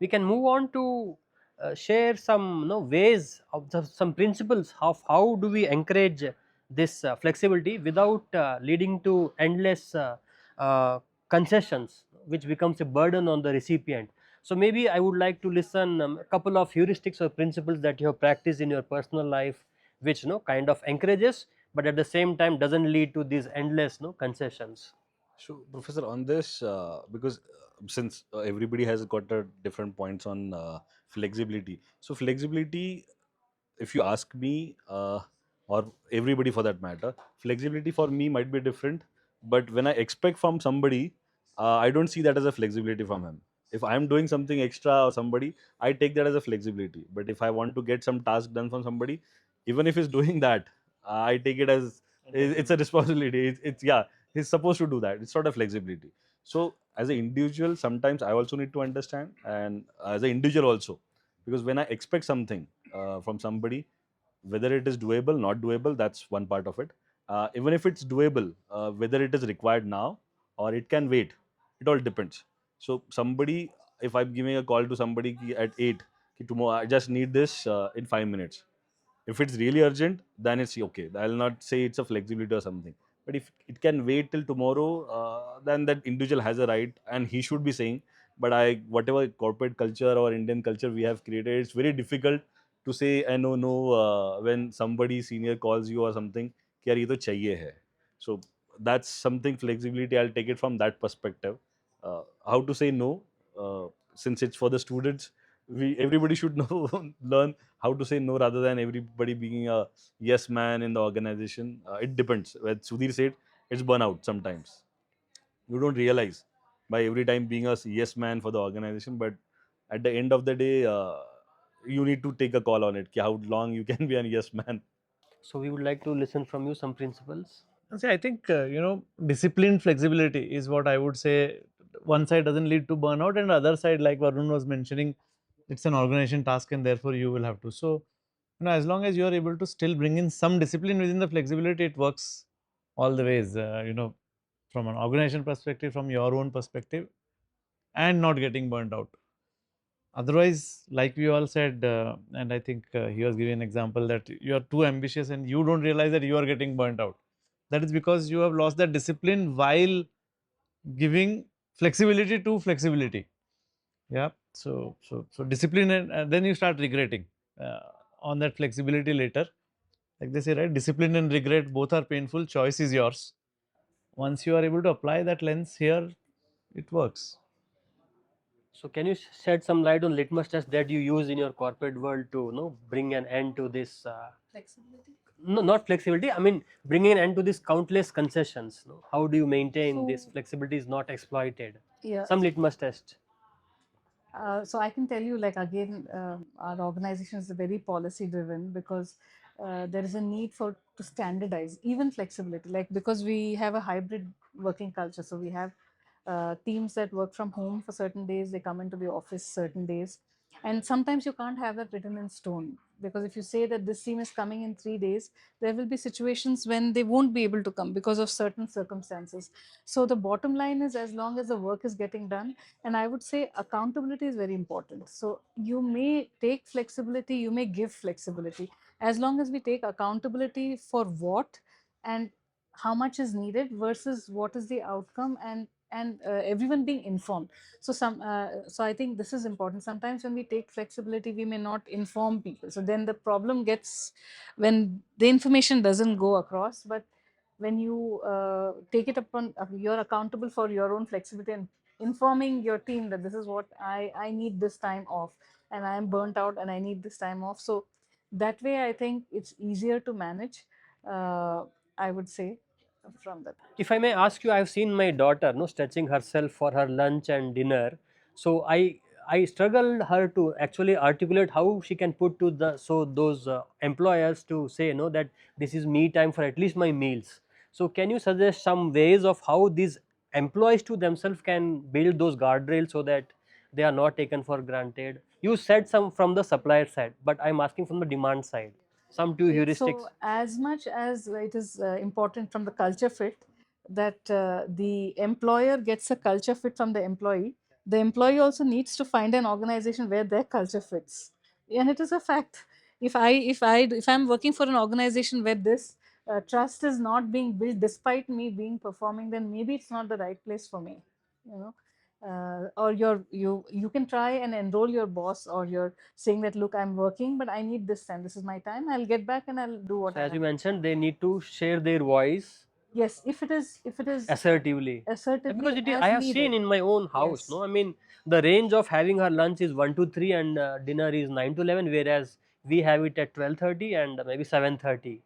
we can move on to share some ways of some principles of how do we encourage this flexibility without leading to endless uh, concessions which becomes a burden on the recipient. So maybe I would like to listen a couple of heuristics or principles that you have practiced in your personal life, which kind of encourages, but at the same time doesn't lead to these endless concessions. So, Professor, on this, because since everybody has got a different points on flexibility. So, flexibility, if you ask me, or everybody for that matter, flexibility for me might be different. But when I expect from somebody, I don't see that as a flexibility from him. If I'm doing something extra or somebody, I take that as a flexibility. But if I want to get some task done from somebody, even if he's doing that, I take it as it's a responsibility. It's yeah, he's supposed to do that. It's not a flexibility. So as an individual, sometimes I also need to understand, and as an individual also, because when I expect something from somebody, whether it is doable, not doable, that's one part of it. Even if it's doable, whether it is required now or it can wait, it all depends. So somebody, if I'm giving a call to somebody at 8, ki tomorrow I just need this in 5 minutes. If it's really urgent, then it's okay. I'll not say it's a flexibility or something. But if it can wait till tomorrow, then that individual has a right, and he should be saying. But whatever corporate culture or Indian culture we have created, it's very difficult to say no, no, when somebody senior calls you or something. कि यार ये तो चाहिए है. So that's something flexibility. I'll take it from that perspective. How to say no, since it's for the students, we everybody should know learn how to say no rather than everybody being a yes man in the organization. It depends. When Sudhir said, it's burnout sometimes. You don't realize by every time being a yes man for the organization, but at the end of the day, you need to take a call on it. कि how long you can be a yes man. So we would like to listen from you some principles. See, I think disciplined flexibility is what I would say. One side doesn't lead to burnout, and the other side, like Varun was mentioning, it's an organization task, and therefore you will have to. So, as long as you are able to still bring in some discipline within the flexibility, it works all the ways. From an organization perspective, from your own perspective, and not getting burnt out. Otherwise, like we all said, and I think he was giving an example that you are too ambitious and you don't realize that you are getting burnt out. That is because you have lost that discipline while giving flexibility to flexibility. Yeah. So discipline, and then you start regretting uh, on that flexibility later. Like they say, right? Discipline and regret both are painful. Choice is yours. Once you are able to apply that lens here, it works. So can you shed some light on litmus test that you use in your corporate world to bring an end to this flexibility? No, not flexibility. I mean, bringing an end to these countless concessions. No? How do you maintain this flexibility is not exploited? Yeah. Some litmus test. So I can tell you, like again, our organization is very policy driven because there is a need for to standardize even flexibility. Like because we have a hybrid working culture, so we have teams that work from home for certain days, they come into the office certain days, and sometimes you can't have that written in stone, because if you say that this team is coming in 3 days, there will be situations when they won't be able to come because of certain circumstances. So the bottom line is, as long as the work is getting done, and I would say accountability is very important. So you may take flexibility, you may give flexibility, as long as we take accountability for what and how much is needed versus what is the outcome, and everyone being informed. So I think this is important. Sometimes when we take flexibility, we may not inform people, so then the problem gets when the information doesn't go across. But when you take it upon, you're accountable for your own flexibility and informing your team that this is what I need this time off, and I am burnt out and I need this time off. So that way I think it's easier to manage, I would say, from that. If I may ask you, I have seen my daughter stretching herself for her lunch and dinner. So I struggled her to actually articulate how she can put to the so those employers to say that this is me time for at least my meals. So can you suggest some ways of how these employees to themselves can build those guardrails so that they are not taken for granted? You said some from the supplier side, but I'm asking from the demand side. Some two heuristics. So as much as it is important from the culture fit that the employer gets a culture fit from the employee, the employee also needs to find an organization where their culture fits. And it is a fact. If I'm working for an organization where this trust is not being built despite me being performing, then maybe it's not the right place for me. You know, or you can try and enroll your boss, or you're saying that, look, I'm working, but I need this time. This is my time. I'll get back and I'll do what So I as you have. mentioned, they need to share their voice Yes, if it is assertively. Because assertively it is, I as have needed. seen in my own house, Yes. no, I mean, the range of having her lunch is 1 to 3 and dinner is 9 to 11, whereas we have it at 12:30 and maybe 7:30.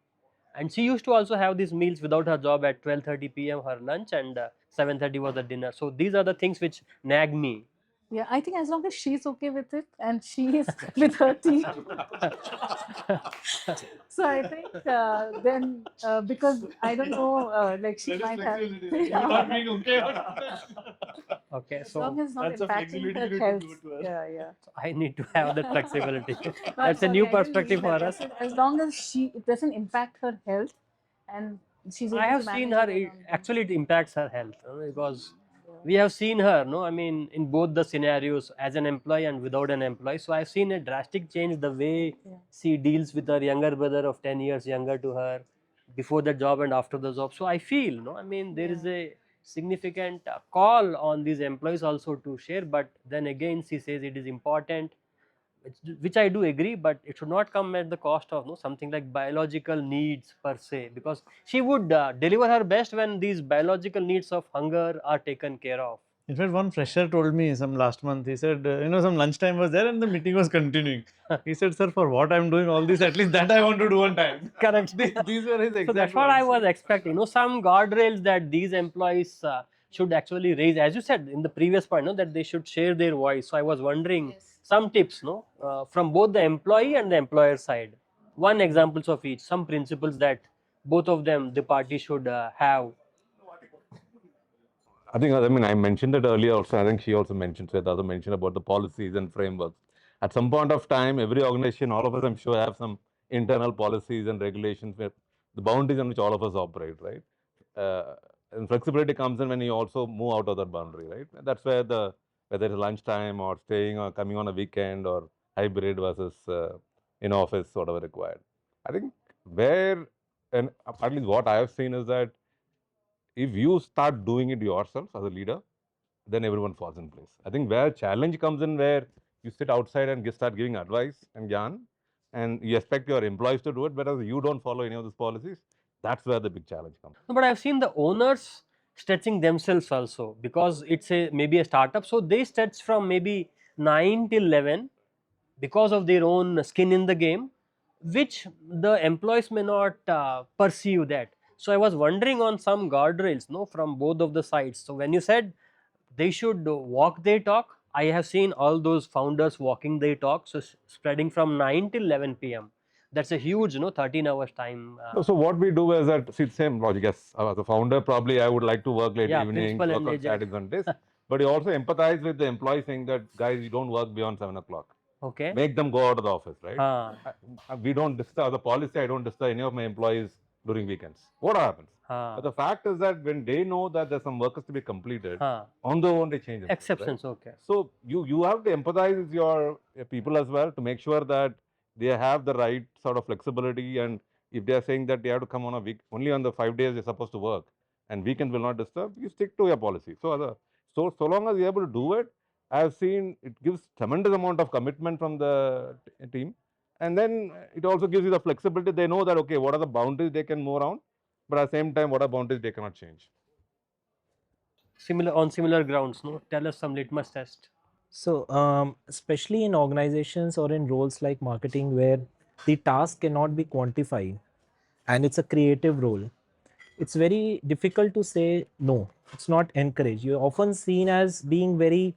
And she used to also have these meals without her job at 12:30 p.m. her lunch, and 7:30 was the dinner. So these are the things which nag me. Yeah, I think as long as she's okay with it and she is with her team. So I think then because I don't know, like she might have. Okay, As so long as not That's a impacting flexibility her you need to health. give it to her. Yeah, yeah. I need to have that flexibility. No, I'm That's a sorry, new I didn't perspective mean for that. I us. said as long as it doesn't impact her health and she's I able to have seen manage her. it along. Actually, it impacts her health, because Yeah. we have seen her. No, I mean, in both the scenarios, as an employee and without an employee. So I've seen a drastic change the way Yeah. she deals with her younger brother of 10 years younger to her, before the job and after the job. So I feel, no, I mean, there is Yeah. a significant call on these employees also to share. But then again, she says it is important, which I do agree, but it should not come at the cost of, no, something like biological needs per se, because she would deliver her best when these biological needs of hunger are taken care of. In fact, one fresher told me some last month. He said, some lunchtime was there and the meeting was continuing. He said, "Sir, for what I'm doing all this, at least that I want to do on time." Correct. These were his So that's exact what I words. was expecting. Some guardrails that these employees should actually raise, as you said in the previous point, that they should share their voice. So I was wondering Yes. some tips, from both the employee and the employer side. One examples of each, some principles that both of them, the party should have. I mean, I mentioned it earlier also. I think she also mentioned, Sweta also mentioned about the policies and frameworks. At some point of time, every organization, all of us, I'm sure, have some internal policies and regulations where the boundaries on which all of us operate, right? And flexibility comes in when you also move out of that boundary, right? And that's where whether it's lunchtime or staying or coming on a weekend or hybrid versus in office, whatever required. I think where, and at least what I have seen is that if you start doing it yourself as a leader, then everyone falls in place. I think where challenge comes in, where you sit outside and start giving advice and gyan, and you expect your employees to do it, whereas you don't follow any of these policies, that's where the big challenge comes. No, but I've seen the owners stretching themselves also, because it's a maybe a startup, so they stretch from maybe 9 till 11 because of their own skin in the game, which the employees may not perceive that. So I was wondering on some guardrails, no, from both of the sides. So when you said they should walk their talk, I have seen all those founders walking their talk, so spreading from 9 till 11 p.m. That's a huge, 13 hours time. So what we do is that, see, same logic. Yes, as a founder, probably I would like to work late Yeah, evenings, principal work and on agent. Saturdays and Sundays, but you also empathize with the employee, saying that, guys, you don't work beyond 7 o'clock. Okay. Make them go out of the office, right? Huh. We don't disturb the policy. I don't disturb any of my employees during weekends. What happens? Huh. But the fact is that when they know that there's some workers to be completed, Huh. on their own they change themselves, Exceptions, right? okay. So you have to empathize with your people as well to make sure that they have the right sort of flexibility. And if they are saying that they have to come on a week, only on the 5 days they're supposed to work, and weekends will not disturb, you stick to your policy. So long as you're able to do it, I've seen it gives tremendous amount of commitment from the team, and then it also gives you the flexibility. They know that, okay, what are the boundaries they can move around, but at the same time, what are boundaries they cannot change. Similar grounds, no? Tell us some litmus test. So, especially in organizations or in roles like marketing where the task cannot be quantified and it's a creative role, it's very difficult to say no. It's not encouraged. You're often seen as being very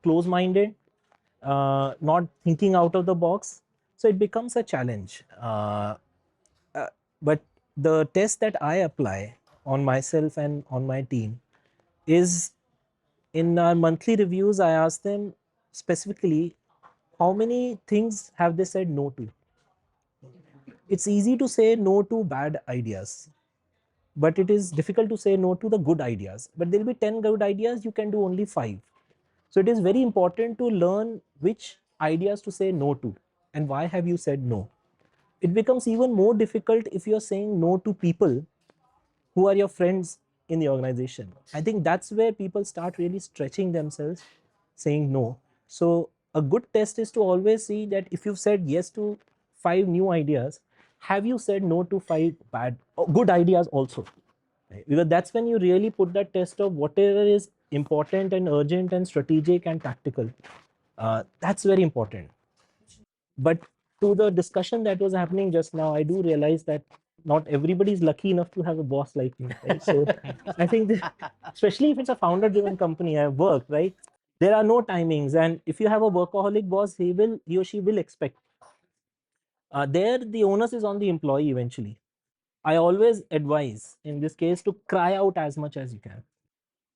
close minded, not thinking out of the box. So, it becomes a challenge. But the test that I apply on myself and on my team is in our monthly reviews, I ask them specifically how many things have they said no to. It's easy to say no to bad ideas, but it is difficult to say no to the good ideas. But there will be 10 good ideas, you can do only 5. So it is very important to learn which ideas to say no to and why have you said no. It becomes even more difficult if you're saying no to people who are your friends in the organization. I think that's where people start really stretching themselves, saying no. So a good test is to always see that if you've said yes to 5 new ideas, have you said no to 5 good ideas also? Right? Because that's when you really put that test of whatever is important and urgent and strategic and tactical. That's very important. But to the discussion that was happening just now, I do realize that not everybody is lucky enough to have a boss like me, right? So I think especially if it's a founder driven company, I've worked, right? There are no timings, and if you have a workaholic boss, he or she will expect. There the onus is on the employee eventually. I always advise in this case to cry out as much as you can.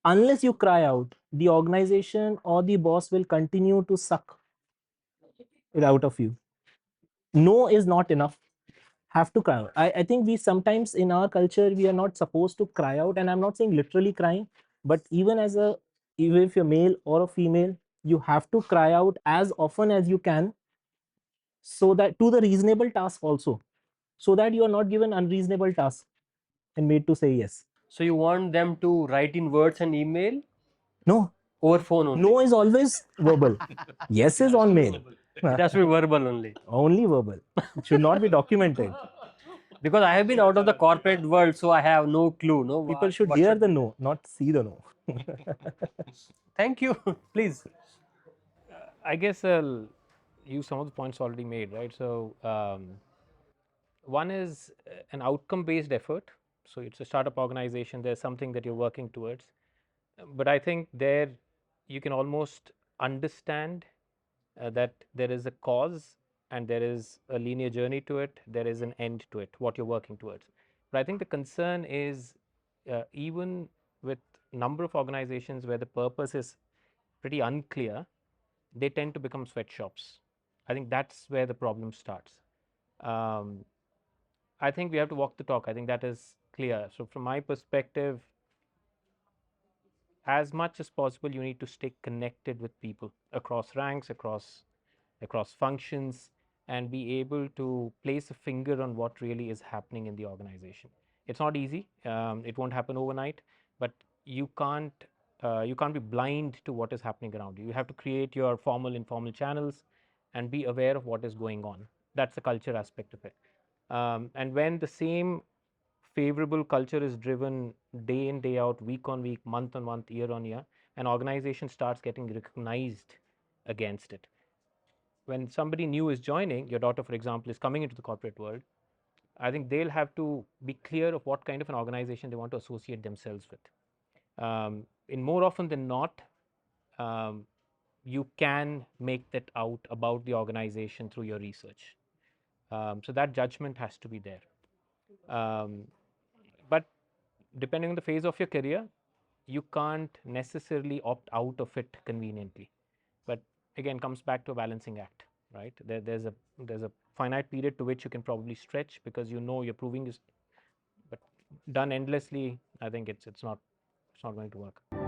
Unless you cry out, the organization or the boss will continue to suck it out of you. No is not enough. Have to cry out. I think we sometimes in our culture we are not supposed to cry out, and I'm not saying literally crying, but even if you're male or a female, you have to cry out as often as you can, so that to the reasonable task also, so that you are not given unreasonable task and made to say yes. So you want them to write in words and email No, over phone only? no is always verbal. Yes is on mail. It has to be verbal only. Only verbal. It should not be documented. Because I have been out of the corporate world, so I have no clue. No, People should what hear the no, not see the no. Thank you. Please. I guess I'll use some of the points already made, right? So, one is an outcome based effort. So, it's a startup organization, there's something that you're working towards. But I think there you can almost understand that there is a cause and there is a linear journey to it, there is an end to it, what you're working towards. But I think the concern is even with number of organizations where the purpose is pretty unclear, they tend to become sweatshops. I think that's where the problem starts. Um, I think we have to walk the talk. I think that is clear. So, from my perspective, as much as possible, you need to stay connected with people across ranks, across functions, and be able to place a finger on what really is happening in the organization. It's not easy. It won't happen overnight, but you can't be blind to what is happening around you. You have to create your formal, informal channels, and be aware of what is going on. That's the culture aspect of it. And when the same favorable culture is driven day in, day out, week on week, month on month, year on year, an organization starts getting recognized against it. When somebody new is joining, your daughter, for example, is coming into the corporate world, I think they'll have to be clear of what kind of an organization they want to associate themselves with. In more often than not, um, you can make that out about the organization through your research. So that judgment has to be there. Um, but depending on the phase of your career, you can't necessarily opt out of it conveniently. But again, comes back to a balancing act, right? There's a finite period to which you can probably stretch because you know you're proving is, but done endlessly, I think it's not going to work.